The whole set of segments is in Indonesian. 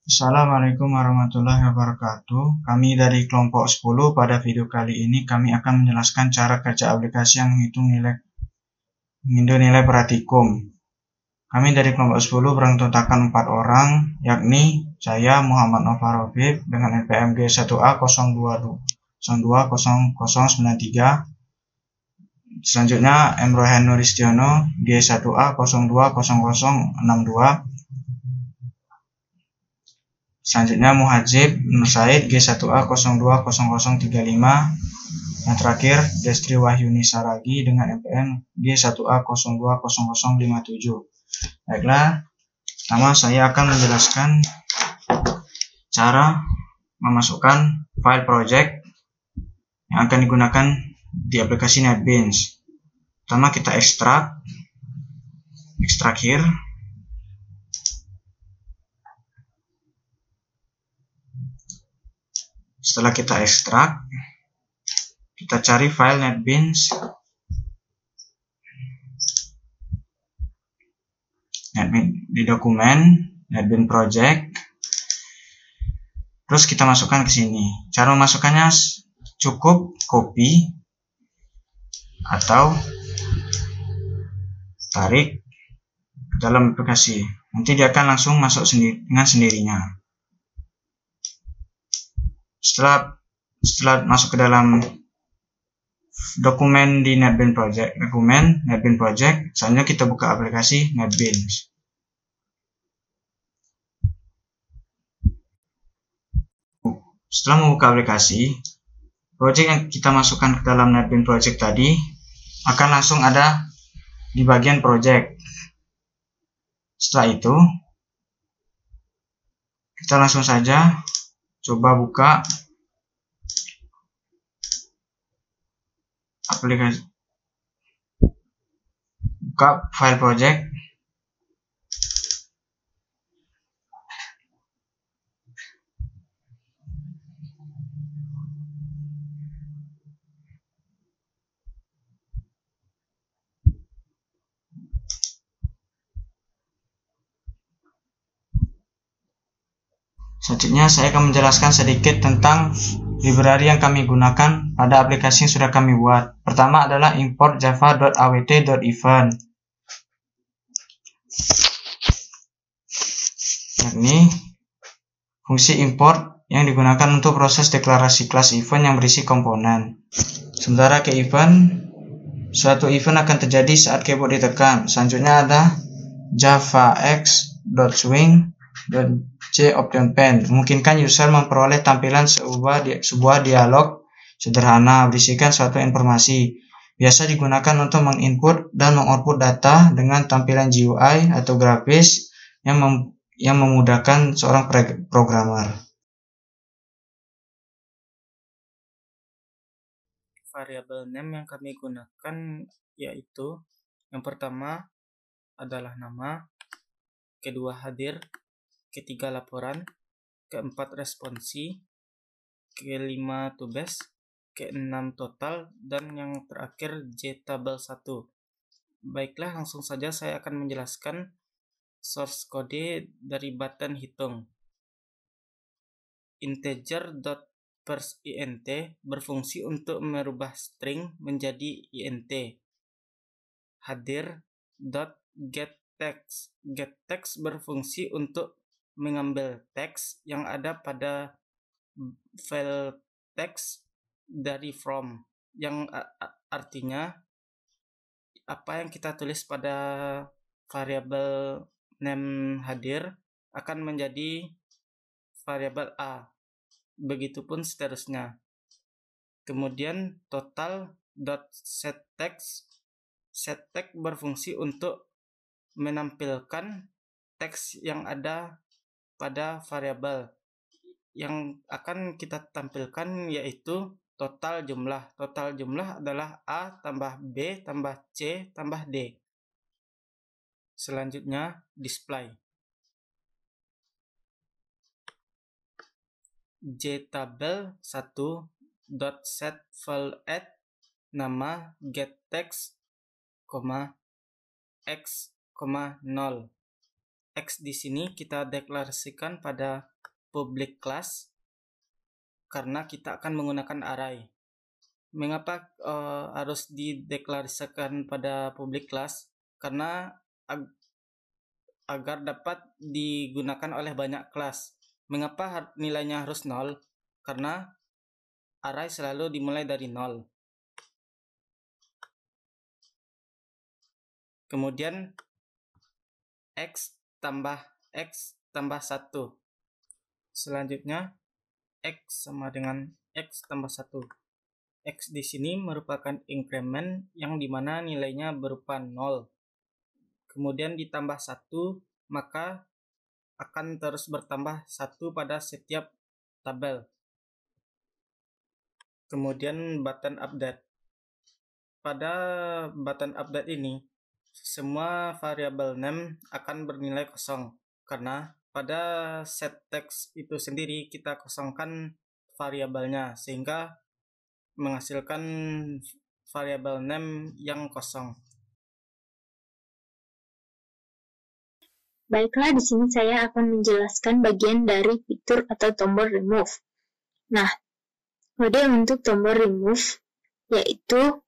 Assalamualaikum warahmatullahi wabarakatuh. Kami dari kelompok 10 pada video kali ini kami akan menjelaskan cara kerja aplikasi yang menghitung nilai praktikum. Kami dari kelompok 10 beranggotakan 4 orang, yakni saya Muhammad Nova Rofiq dengan NPM G1A0200093. Selanjutnya Emrohen Nuristiono G1A0200062. Selanjutnya Muhajib Nur Said G1A0200035. Yang terakhir Destri Wahyuni Saragi dengan NPM G1A0200057. Baiklah, pertama saya akan menjelaskan cara memasukkan file project yang akan digunakan di aplikasi NetBeans. Pertama kita ekstrak here. Setelah kita ekstrak, kita cari file NetBeans. Di dokumen NetBeans project. Terus kita masukkan ke sini. Cara memasukkannya cukup copy atau tarik ke dalam aplikasi. Nanti dia akan langsung masuk dengan sendirinya. Setelah masuk ke dalam dokumen di NetBeans project, selanjutnya kita buka aplikasi NetBeans. Setelah membuka aplikasi, project yang kita masukkan ke dalam NetBeans project tadi akan langsung ada di bagian project. Setelah itu, kita langsung saja coba buka aplikasi, buka file project. Selanjutnya saya akan menjelaskan sedikit tentang library yang kami gunakan pada aplikasi yang sudah kami buat. Pertama adalah import java.awt.event. Yakni fungsi import yang digunakan untuk proses deklarasi kelas event yang berisi komponen. Sementara ke event, suatu event akan terjadi saat keyboard ditekan. Selanjutnya ada javax.swing.jOptionPen, memungkinkan user memperoleh tampilan sebuah dialog sederhana berisikan suatu informasi. Biasa digunakan untuk menginput dan mengoutput data dengan tampilan GUI atau grafis yang memudahkan seorang programmer. Variabel name yang kami gunakan yaitu yang pertama adalah nama, kedua hadir, ketiga laporan, keempat responsi, kelima tugas, keenam total, dan yang terakhir jtabel1. Baiklah, langsung saja saya akan menjelaskan source kode dari button hitung. Integer.firstInt berfungsi untuk merubah string menjadi int. Hadir.getText berfungsi untuk mengambil teks yang ada pada file teks dari from, yang artinya apa yang kita tulis pada variabel name hadir akan menjadi variabel a. Begitupun seterusnya. Kemudian total.setText berfungsi untuk menampilkan teks yang ada pada variabel. Yang akan kita tampilkan yaitu total jumlah. Total jumlah adalah A tambah B tambah C tambah D. Selanjutnya display. jtabel1.setFileAdd nama getText, x, 0. X di sini kita deklarasikan pada public class karena kita akan menggunakan array. Mengapa harus dideklarasikan pada public class? Karena agar dapat digunakan oleh banyak kelas. Mengapa nilainya harus 0? Karena array selalu dimulai dari 0. Kemudian x tambah 1. Selanjutnya x sama dengan x tambah 1. X di sini merupakan increment yang dimana nilainya berupa 0. Kemudian ditambah 1, maka akan terus bertambah 1 pada setiap tabel. Kemudian button update. Pada button update ini, semua variabel name akan bernilai kosong karena pada set text itu sendiri kita kosongkan variabelnya sehingga menghasilkan variabel name yang kosong. Baiklah, di sini saya akan menjelaskan bagian dari fitur atau tombol remove. Nah, kode untuk tombol remove yaitu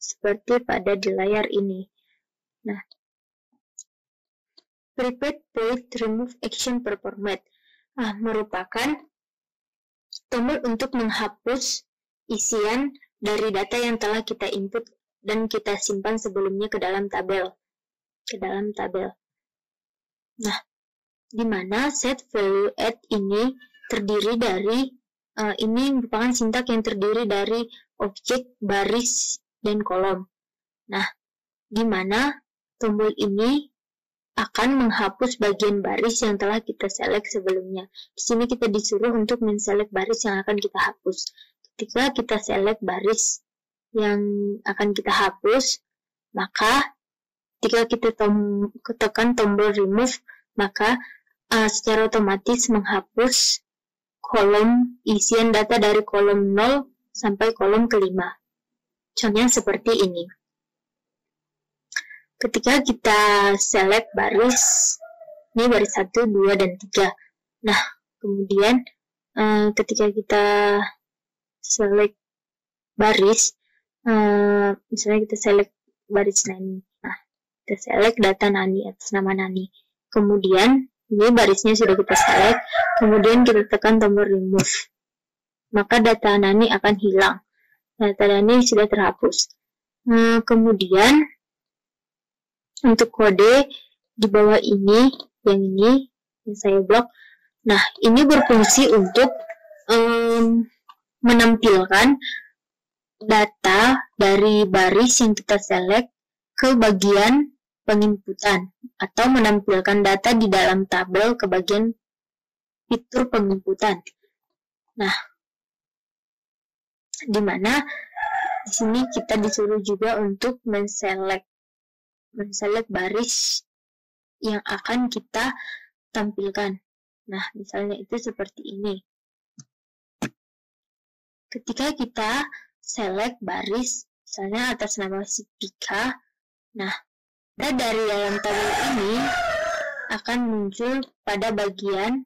seperti pada di layar ini. Nah, prepared point remove action performed merupakan tombol untuk menghapus isian dari data yang telah kita input dan kita simpan sebelumnya ke dalam tabel. Nah, di mana set value add ini terdiri dari ini merupakan sintak yang terdiri dari objek, baris, dan kolom. Nah, di mana tombol ini akan menghapus bagian baris yang telah kita select sebelumnya. Di sini kita disuruh untuk men-select baris yang akan kita hapus. Ketika kita select baris yang akan kita hapus, maka ketika kita tekan tombol remove, maka secara otomatis menghapus kolom isian data dari kolom 0 sampai kolom kelima. Contohnya seperti ini. Ketika kita select baris, ini baris 1, 2, dan 3. Nah, kemudian ketika kita select baris, misalnya kita select baris Nani. Nah, kita select data Nani atas nama Nani. Kemudian, ini barisnya sudah kita select, kemudian kita tekan tombol remove. Maka data Nani akan hilang. Data Nani sudah terhapus. Kemudian, untuk kode di bawah ini yang saya blok. Nah, ini berfungsi untuk menampilkan data dari baris yang kita select ke bagian penginputan atau menampilkan data di dalam tabel ke bagian fitur penginputan. Nah, di mana di sini kita disuruh juga untuk men-select baris yang akan kita tampilkan. Nah, misalnya itu seperti ini. Ketika kita select baris, misalnya atas nama si Pika, nah, dari dalam tabel ini akan muncul pada bagian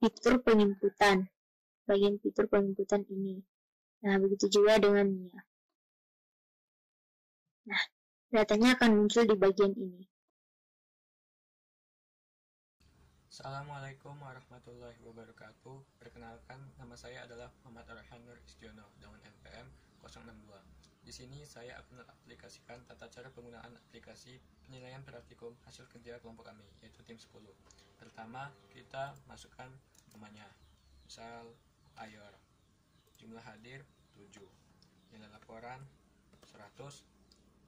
fitur penginputan. Bagian fitur penginputan ini. Nah, begitu juga dengan Mia. Nah, datanya akan muncul di bagian ini. Assalamualaikum warahmatullahi wabarakatuh. Perkenalkan, nama saya adalah Muhammad Arhan Nur Istiono dengan NPM 062. Di sini saya akan mengaplikasikan tata cara penggunaan aplikasi penilaian praktikum hasil kerja kelompok kami, yaitu tim 10. Pertama, kita masukkan namanya. Misal Ayor. Jumlah hadir 7. Nilai laporan 100.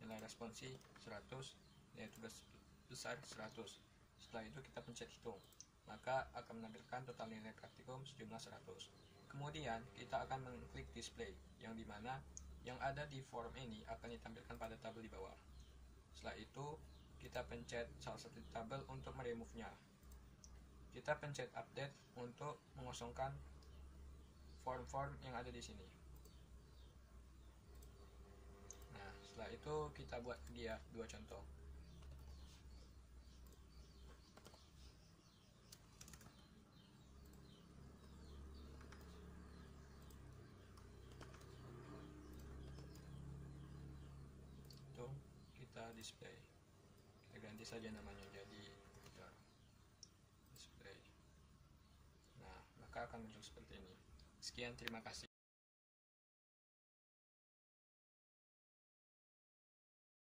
Nilai responsi 100. Nilai tugas besar 100. Setelah itu kita pencet hitung, maka akan menampilkan total nilai praktikum sejumlah 100. Kemudian kita akan mengklik display, yang dimana yang ada di form ini akan ditampilkan pada tabel di bawah. Setelah itu kita pencet salah satu tabel untuk meremove-nya. Kita pencet update untuk mengosongkan form-form yang ada di sini. Nah, setelah itu kita buat dia 2 contoh. kita display. Kita ganti saja namanya jadi display. Nah, maka akan muncul seperti ini. Sekian, terima kasih.